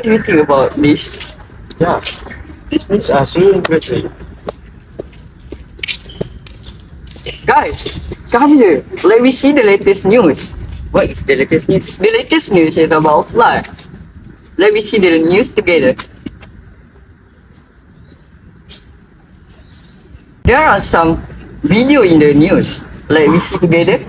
do you think about this? Yeah, these things are so interesting. Guys, come here. Let me see the latest news. What is the latest news? The latest news is about flood. Let me see the news together. There are some video in the news. Let me see together.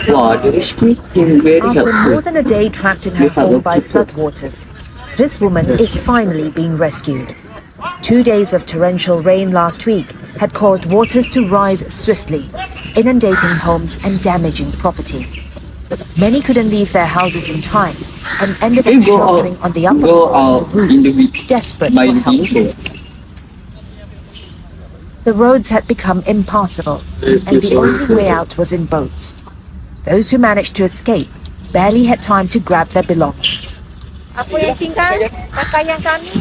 Wow, the rescue team very After helpful. more than a day trapped in her home by floodwaters, this woman is finally being rescued. 2 days of torrential rain last week had caused waters to rise swiftly, inundating homes and damaging property. Many couldn't leave their houses in time and ended up sheltering on the upper floor of roofs, desperate for help. The roads had become impassable, and the only way out was in boats. Those who managed to escape barely had time to grab their belongings.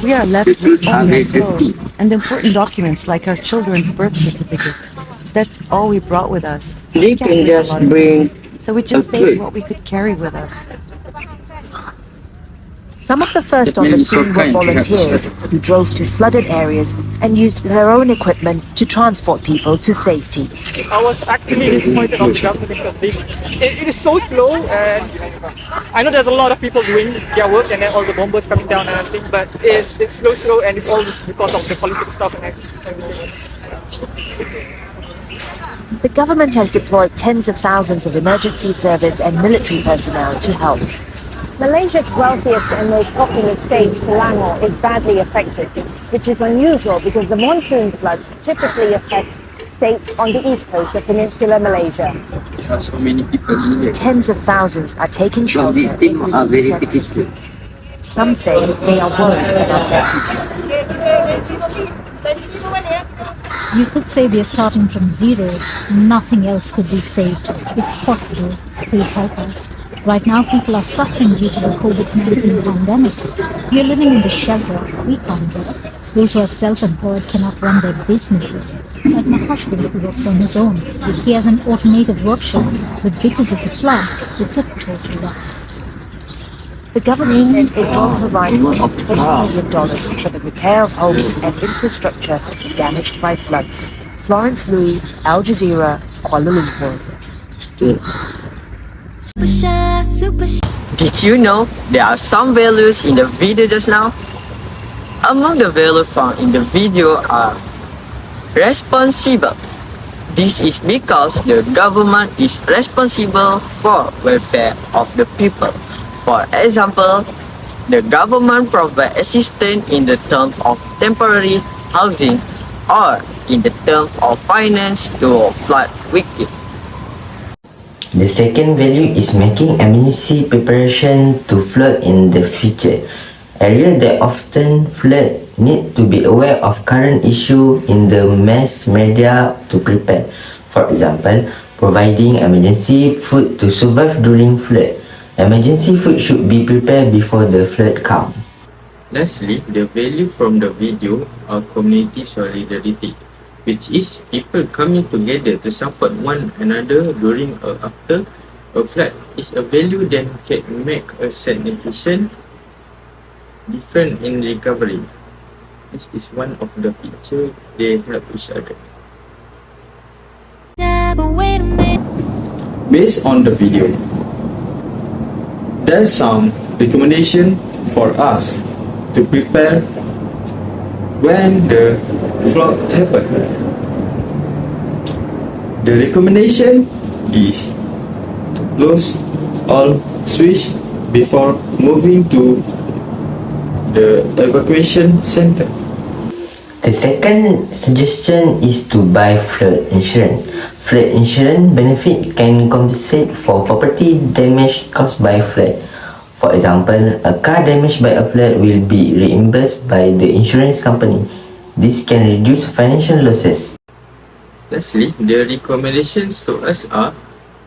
We are left with only our clothes and important documents like our children's birth certificates. That's all we brought with us. They can just bring so we just saved what we could carry with us. Some of the first on the scene were volunteers who drove to flooded areas and used their own equipment to transport people to safety. I was actually disappointed of the government because it is so slow, and I know there's a lot of people doing their work and then all the bombers coming down and everything, but it's slow and it's all because of the political stuff and everything. The government has deployed tens of thousands of emergency service and military personnel to help. Malaysia's wealthiest and most populous state, Selangor, is badly affected, which is unusual because the monsoon floods typically affect states on the east coast of Peninsular Malaysia. There are so many people in here. Tens of thousands are taking The shelter in victims are relief very centers. pitiful. Some say they are worried about their future. You could say we are starting from zero. Nothing else could be saved. If possible, please help us. Right now, people are suffering due to the COVID-19 pandemic. We are living in the shelter. We can't work. Those who are self-employed cannot run their businesses. Like my husband who works on his own. He has an automated workshop, but because of the flood, it's a total loss. The government says it will provide more than $20 million for the repair of homes and infrastructure damaged by floods. Florence Louis, Al Jazeera, Kuala Lumpur. Did you know there are some values in the video just now? Among the values found in the video are responsible. This is because the government is responsible for welfare of the people. For example, the government provides assistance in the terms of temporary housing or in the terms of finance to flood victims. The second value is making emergency preparation to flood in the future. Areas that often flood need to be aware of current issues in the mass media to prepare. For example, providing emergency food to survive during flood. Emergency food should be prepared before the flood comes. Lastly, the value from the video are community solidarity, which is people coming together to support one another during or after a flood. Is a value that can make a significant difference in recovery. This is one of the pictures they help each other. Based on the video, there's some recommendation for us to prepare when the flood happen. The recommendation is close all switch before moving to the evacuation center. The second suggestion is to buy flood insurance. Flood insurance benefit can compensate for property damage caused by flood. For example, a car damaged by a flood will be reimbursed by the insurance company. This can reduce financial losses. Lastly, the recommendations to us are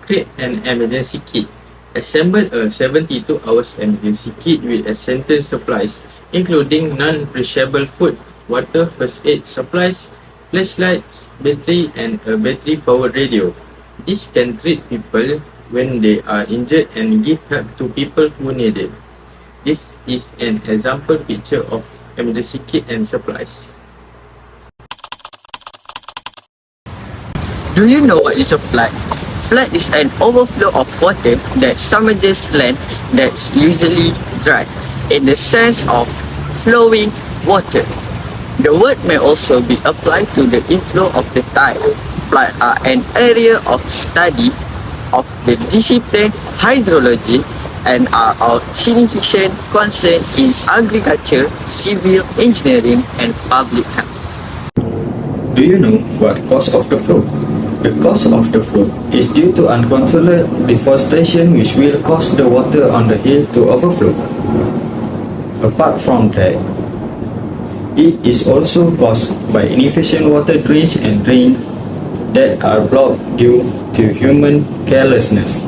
create an emergency kit. Assemble a 72 hours emergency kit with essential supplies, including non-perishable food, water, first aid supplies, flashlights, battery, and a battery-powered radio. This can treat people when they are injured and give help to people who need it. This is an example picture of emergency kit and supplies. Do you know what is a flood? Flood is an overflow of water that submerges land that's usually dry, in the sense of flowing water. The word may also be applied to the inflow of the tide. Flood are an area of study of the discipline hydrology and are of significant concern in agriculture, civil engineering, and public health. Do you know what cause of the flood? The cause of the flood is due to uncontrolled deforestation, which will cause the water on the hill to overflow. Apart from that, it is also caused by inefficient water drainage and drains that are blocked due to human carelessness.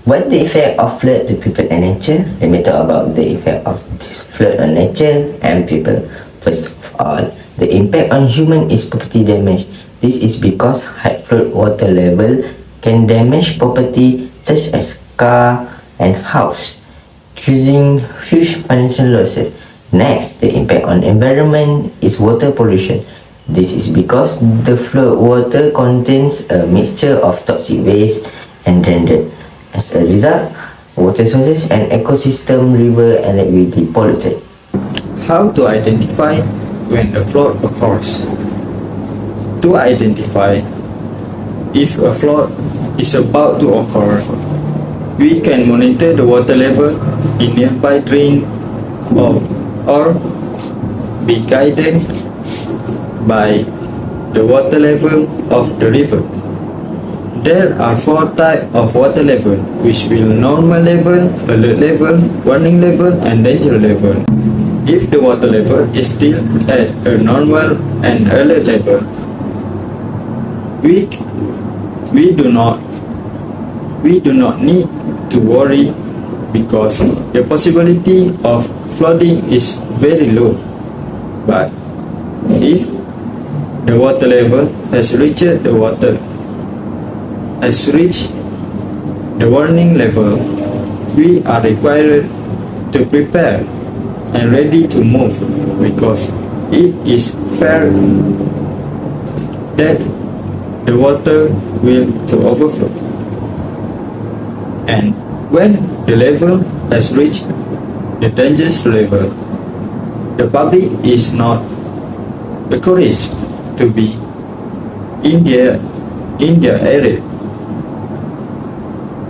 What the effect of flood to people and nature? Let me talk about the effect of this flood on nature and people. First of all, the impact on human is property damage. This is because high flood water level can damage property such as car and house, causing huge financial losses. Next, the impact on environment is water pollution. This is because the flood water contains a mixture of toxic waste and rendering. As a result, water sources and ecosystem, river and lake will be polluted. How to identify when a flood occurs? To identify if a flood is about to occur, we can monitor the water level in nearby drain or be guided by the water level of the river. There are 4 types of water level, which will normal level, alert level, warning level, and danger level. If the water level is still at a normal and alert level, we do not need to worry because the possibility of flooding is very low. But if the water level has reached the warning level, we are required to prepare and ready to move because it is fair that the water will to overflow. And when the level has reached the dangerous level, the public is not encouraged to be in their area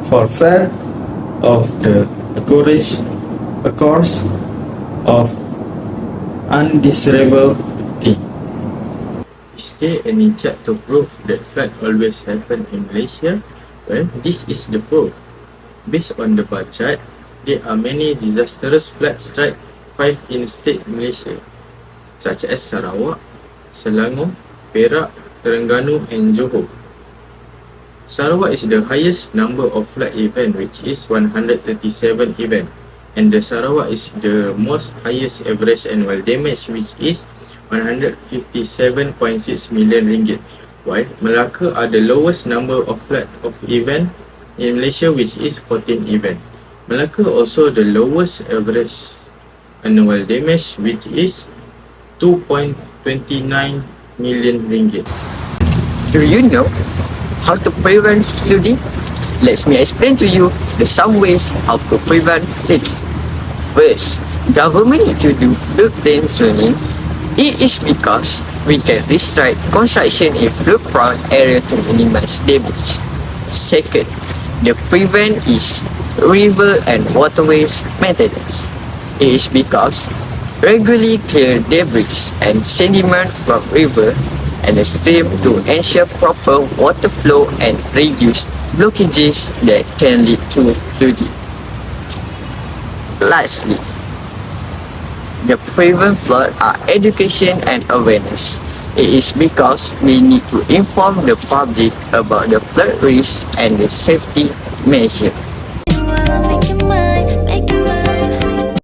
for fear of the course of undesirable thing. Is there any chart to prove that flood always happen in Malaysia? Well, this is the proof. Based on the bar chart, there are many disastrous flood strike 5 in state Malaysia, such as Sarawak, Selangor, Perak, Terengganu and Johor. Sarawak is the highest number of flood event, which is 137 event, and the Sarawak is the most highest average annual damage, which is 157.6 million ringgit, while Melaka are the lowest number of flood of event in Malaysia, which is 14 event. Melaka also the lowest average annual damage, which is 2.29 million ringgit. Do you know how to prevent flooding? Let me explain to you some ways how to prevent flooding. First, government need to do floodplain zoning. It is because we can restrict construction in flood-prone area to minimize damage. Second, the prevent is river and waterways maintenance. It is because regularly clear debris and sediment from river and the stream to ensure proper water flow and reduce blockages that can lead to flooding. Lastly, the prevent flood are education and awareness. It is because we need to inform the public about the flood risk and the safety measure.